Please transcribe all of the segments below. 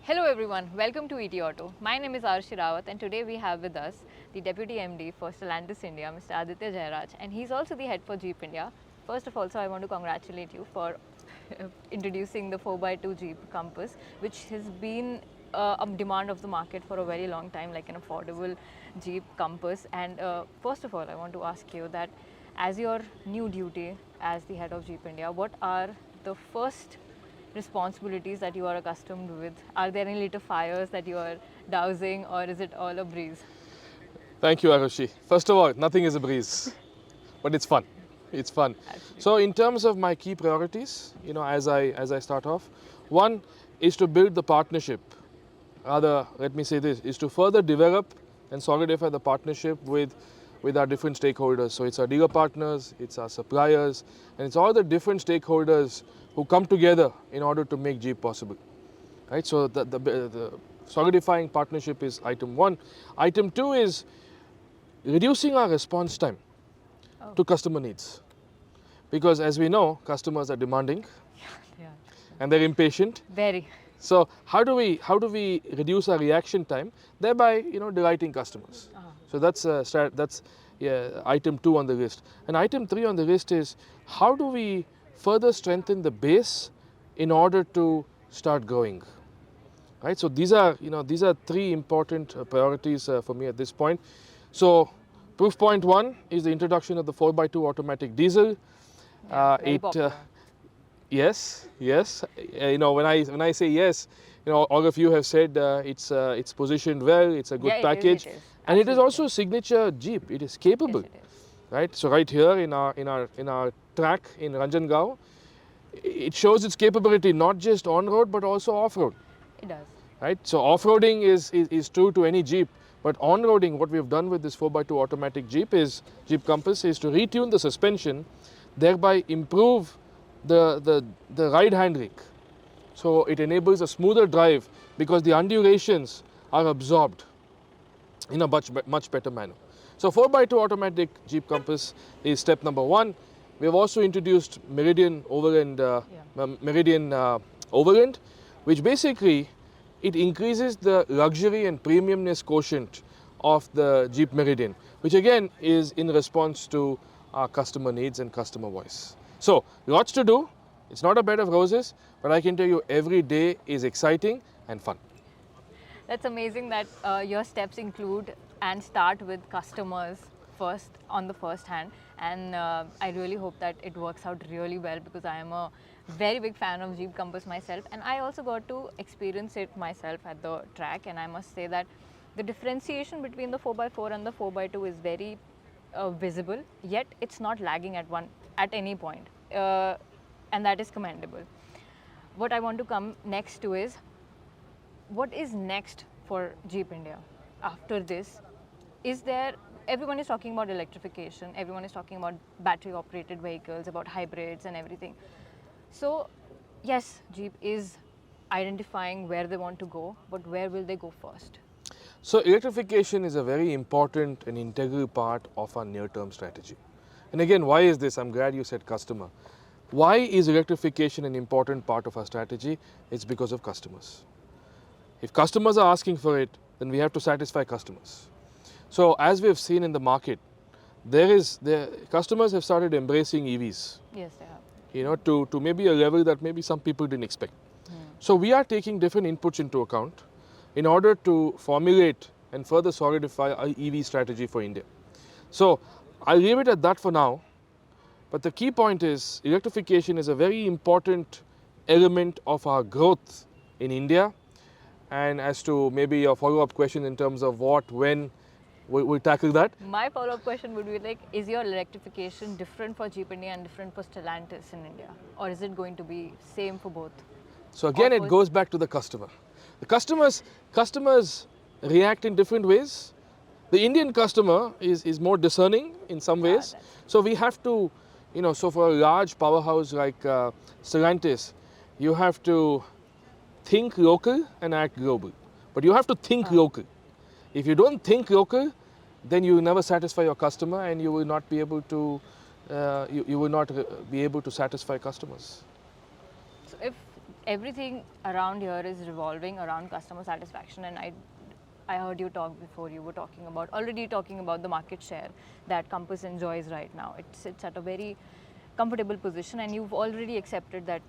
Hello everyone, welcome to ET Auto. My name is Arshi Rawat and today we have with us the Deputy MD for Stellantis India, Mr. Aditya Jairaj, and he's also the head for Jeep India. First of all, I want to congratulate you for introducing the 4x2 Jeep Compass, which has been a demand of the market for a very long time, like an affordable Jeep Compass. And first of all, I want to ask you that as your new duty as the head of Jeep India, what are the first responsibilities that you are accustomed with? Are there any little fires that you are dousing, or is it all a breeze? Thank you, Arushi. First of all, nothing is a breeze, but it's fun. It's fun. Absolutely. So, in terms of my key priorities, as I start off, one is to build the partnership. Rather, let me say this: is to further develop and solidify the partnership with our different stakeholders. So, it's our dealer partners, it's our suppliers, and it's all the different stakeholders who come together in order to make Jeep possible. Right? So, the solidifying partnership is item one. Item two is reducing our response time to customer needs, because as we know, customers are demanding Yeah. and they're impatient. Very. So how do we reduce our reaction time, thereby delighting customers? So that's item two on the list. And item three on the list is how do we further strengthen the base in order to start growing. Right, so these are three important priorities for me at this point. So, proof point one is the introduction of the 4x2 automatic diesel. Very popular. Yes. When I say yes, all of you have said it's positioned well. It's a good Yeah, package, it is. and it is Absolutely. also a signature Jeep. It is capable, Yes, it is. right? So right here in our track in Ranjangaon, it shows its capability not just on road but also off road. It does. Right? So off-roading is true to any Jeep, but on-roading, what we've done with this 4x2 automatic Jeep Compass is to retune the suspension, thereby improve the ride handling. So it enables a smoother drive because the undulations are absorbed in a much better manner. So 4x2 automatic Jeep Compass is step number one. We have also introduced Meridian Overland, which basically it increases the luxury and premiumness quotient of the Jeep Meridian, which again is in response to our customer needs and customer voice. So lots to do. It's not a bed of roses, but I can tell you every day is exciting and fun. That's amazing that your steps include and start with customers first on the first hand, and I really hope that it works out really well, because I am a very big fan of Jeep Compass myself, and I also got to experience it myself at the track, and I must say that the differentiation between the 4x4 and the 4x2 is very visible, yet it's not lagging at any point, and that is commendable. What I want to come next to is, what is next for Jeep India after this? Everyone is talking about electrification, everyone is talking about battery operated vehicles, about hybrids and everything. So yes, Jeep is identifying where they want to go, but where will they go first? So electrification is a very important and integral part of our near-term strategy. And again, why is this? I'm glad you said customer. Why is electrification an important part of our strategy? It's because of customers. If customers are asking for it, then we have to satisfy customers. So as we have seen in the market, customers have started embracing EVs. Yes, they have. To maybe a level that maybe some people didn't expect. So we are taking different inputs into account in order to formulate and further solidify our EV strategy for India. So I'll leave it at that for now. But the key point is electrification is a very important element of our growth in India. And as to maybe a follow-up question in terms of what, when, we'll tackle that. My follow-up question would be like, is your electrification different for Jeep India and different for Stellantis in India? Or is it going to be same for both? So again, it goes back to the customer. The customers react in different ways. The Indian customer is more discerning in some ways. So we have to, so for a large powerhouse like Stellantis, you have to think local and act global. But you have to think local. If you don't think local, then you will never satisfy your customer, and you will not be able to satisfy customers. So if everything around here is revolving around customer satisfaction, and I heard you talk before, you were already talking about the market share that Compass enjoys right now. It sits at a very comfortable position, and you've already accepted that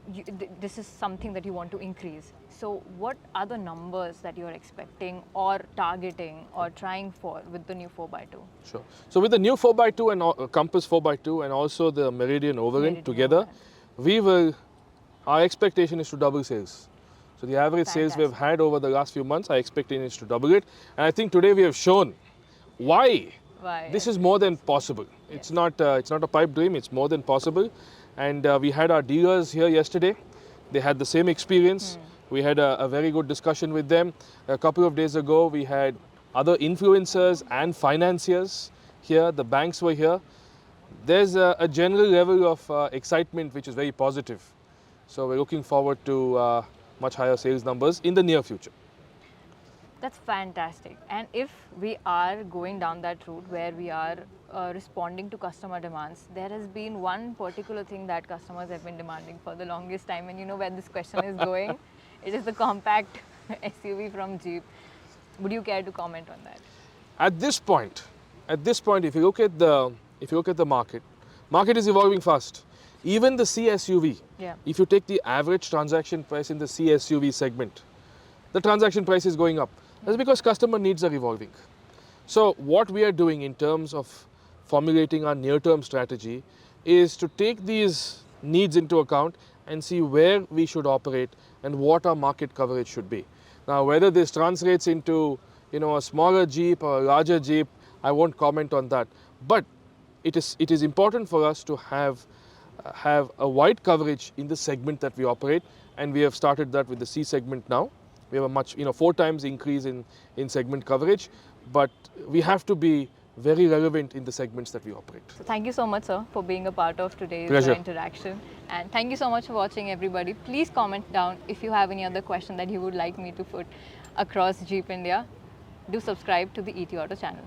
this is something that you want to increase. So what are the numbers that you're expecting or targeting or trying for with the new 4x2? Sure. So with the new 4x2 and Compass 4x2 and also the Meridian Overland together, our expectation is to double sales. So the average sales we've had over the last few months, our expectation is to double it. And I think today we have shown why this is more than possible. It's not a pipe dream, it's more than possible. And we had our dealers here yesterday. They had the same experience. We had a very good discussion with them. A couple of days ago, we had other influencers and financiers here. The banks were here. There's a general level of excitement which is very positive. So we're looking forward to much higher sales numbers in the near future. That's fantastic. And if we are going down that route where we are responding to customer demands, there has been one particular thing that customers have been demanding for the longest time, and you know where this question is going. It is the compact SUV from Jeep. Would you care to comment on that? At this point, if you look at the market is evolving fast. Even the C-SUV, if you take the average transaction price in the C-SUV segment, the transaction price is going up. That's because customer needs are evolving. So what we are doing in terms of formulating our near-term strategy is to take these needs into account and see where we should operate and what our market coverage should be. Now, whether this translates into a smaller Jeep or a larger Jeep, I won't comment on that. But it is important for us to have a wide coverage in the segment that we operate, and we have started that with the C segment now. We have a much 4 times increase in segment coverage, but we have to be very relevant in the segments that we operate. So thank you so much, sir, for being a part of today's interaction. And thank you so much for watching, everybody. Please comment down if you have any other question that you would like me to put across Jeep India. Do subscribe to the ET Auto channel.